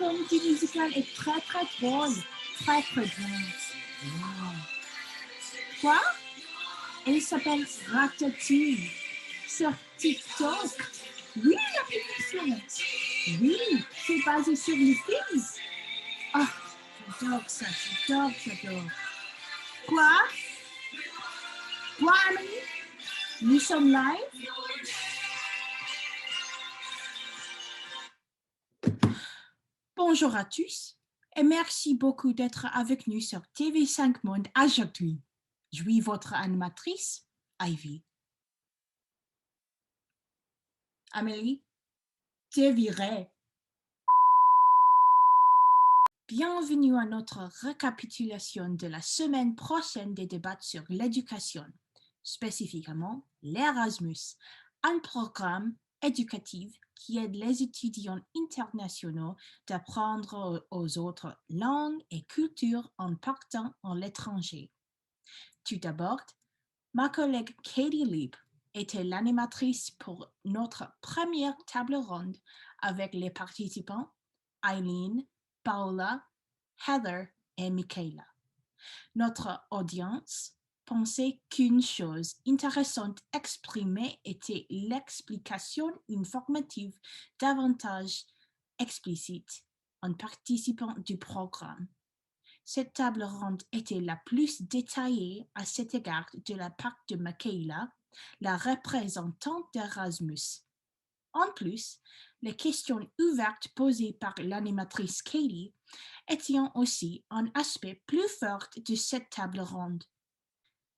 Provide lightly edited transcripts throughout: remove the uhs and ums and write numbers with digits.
comédie musicale est très très drôle, très très bien. Wow. Quoi? Elle s'appelle Ratatouille sur TikTok. Oui, l'application. Oui, c'est basé sur les films. Ah, j'adore ça, j'adore. Quoi? Quoi, Amélie? Nous sommes live? Bonjour à tous et merci beaucoup d'être avec nous sur TV5 Monde aujourd'hui. Je suis votre animatrice, Ivy. Amélie, t'es virée. Bienvenue à notre récapitulation de la semaine prochaine des débats sur l'éducation, spécifiquement l'Erasmus, un programme éducatif qui aide les étudiants internationaux d'apprendre aux autres langues et cultures en partant à l'étranger. Tout d'abord, ma collègue Katie Leap était l'animatrice pour notre première table ronde avec les participants Eileen, Paula, Heather et Michaela. Notre audience pensait qu'une chose intéressante exprimée était l'explication informative davantage explicite en participant du programme. Cette table ronde était la plus détaillée à cet égard de la part de Michaela, la représentante d'Erasmus. En plus, les questions ouvertes posées par l'animatrice Katie étaient aussi un aspect plus fort de cette table ronde.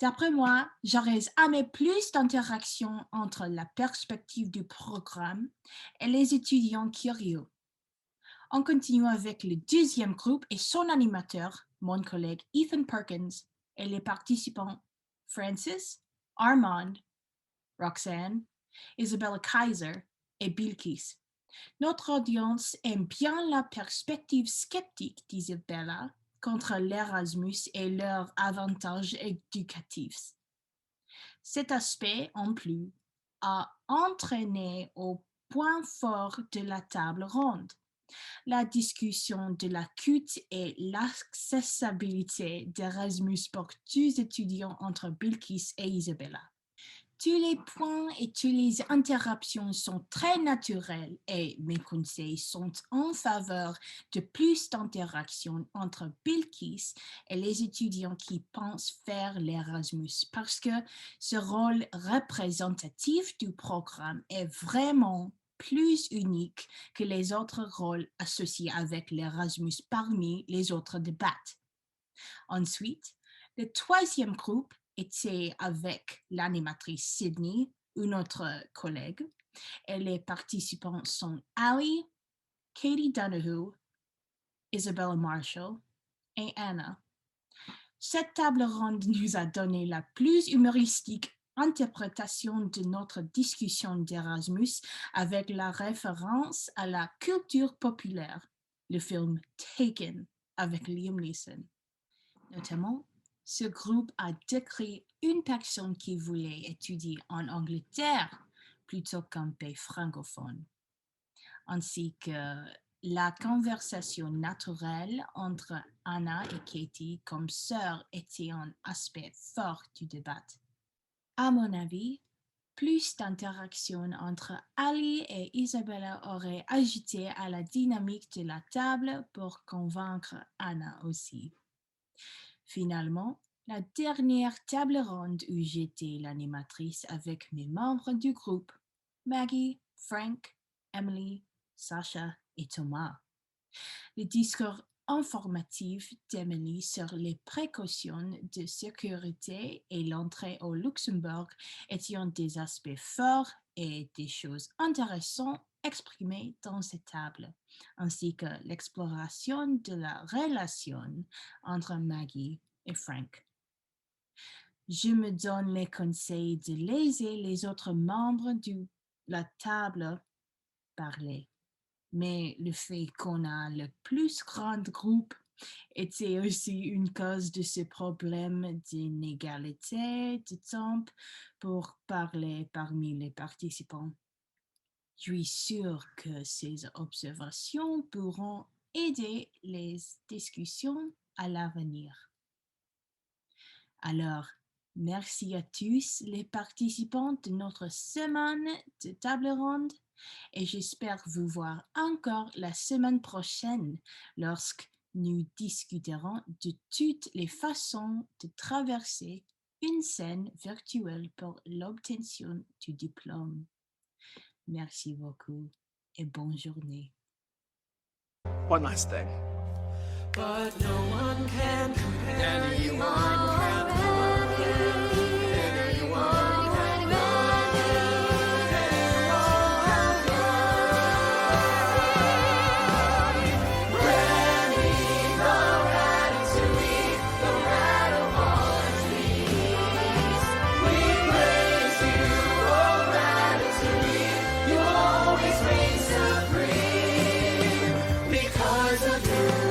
D'après moi, j'aurais aimé plus d'interaction entre la perspective du programme et les étudiants curieux. On continue avec le deuxième groupe et son animateur, mon collègue Ethan Perkins, et les participants Francis, Armand, Roxanne, Isabella Kaiser et Bilkis. Notre audience aime bien la perspective sceptique d'Isabella contre l'Erasmus et leurs avantages éducatifs. Cet aspect, en plus, a entraîné au point fort de la table ronde la discussion de la coûte et l'accessibilité d'Erasmus pour tous étudiants entre Bilkis et Isabella. Tous les points et toutes les interruptions sont très naturels et mes conseils sont en faveur de plus d'interactions entre Bilkis et les étudiants qui pensent faire l'Erasmus parce que ce rôle représentatif du programme est vraiment plus unique que les autres rôles associés avec l'Erasmus parmi les autres débats. Ensuite, le troisième groupe était avec l'animatrice Sydney, une autre collègue, et les participants sont Ali, Katie Donahue, Isabella Marshall et Anna. Cette table ronde nous a donné la plus humoristique interprétation de notre discussion d'Erasmus avec la référence à la culture populaire, le film Taken avec Liam Neeson. Notamment, ce groupe a décrit une personne qui voulait étudier en Angleterre plutôt qu'un pays francophone, ainsi que la conversation naturelle entre Anna et Katie comme sœurs était un aspect fort du débat. À mon avis, plus d'interaction entre Ali et Isabella aurait ajouté à la dynamique de la table pour convaincre Anna aussi. Finalement, la dernière table ronde où j'étais l'animatrice avec mes membres du groupe, Maggie, Frank, Emily, Sacha et Thomas. Le discours informatif d'Emily sur les précautions de sécurité et l'entrée au Luxembourg étaient des aspects forts et des choses intéressantes exprimées dans cette table, ainsi que l'exploration de la relation entre Maggie et Frank. Je me donne les conseils de laisser les autres membres de la table parler. Mais le fait qu'on a le plus grand groupe était aussi une cause de ce problème d'inégalité de temps pour parler parmi les participants. Je suis sûre que ces observations pourront aider les discussions à l'avenir. Alors, merci à tous les participants de notre semaine de table ronde et j'espère vous voir encore la semaine prochaine lorsque nous discuterons de toutes les façons de traverser une scène virtuelle pour l'obtention du diplôme. Merci beaucoup et bonne journée. One last thing. But no one can compare. Anyone can compare. Anyone can compare. Ready, the ratatouille, the rat of our dreams. We praise you, oh ratatouille. You always reign supreme because of you.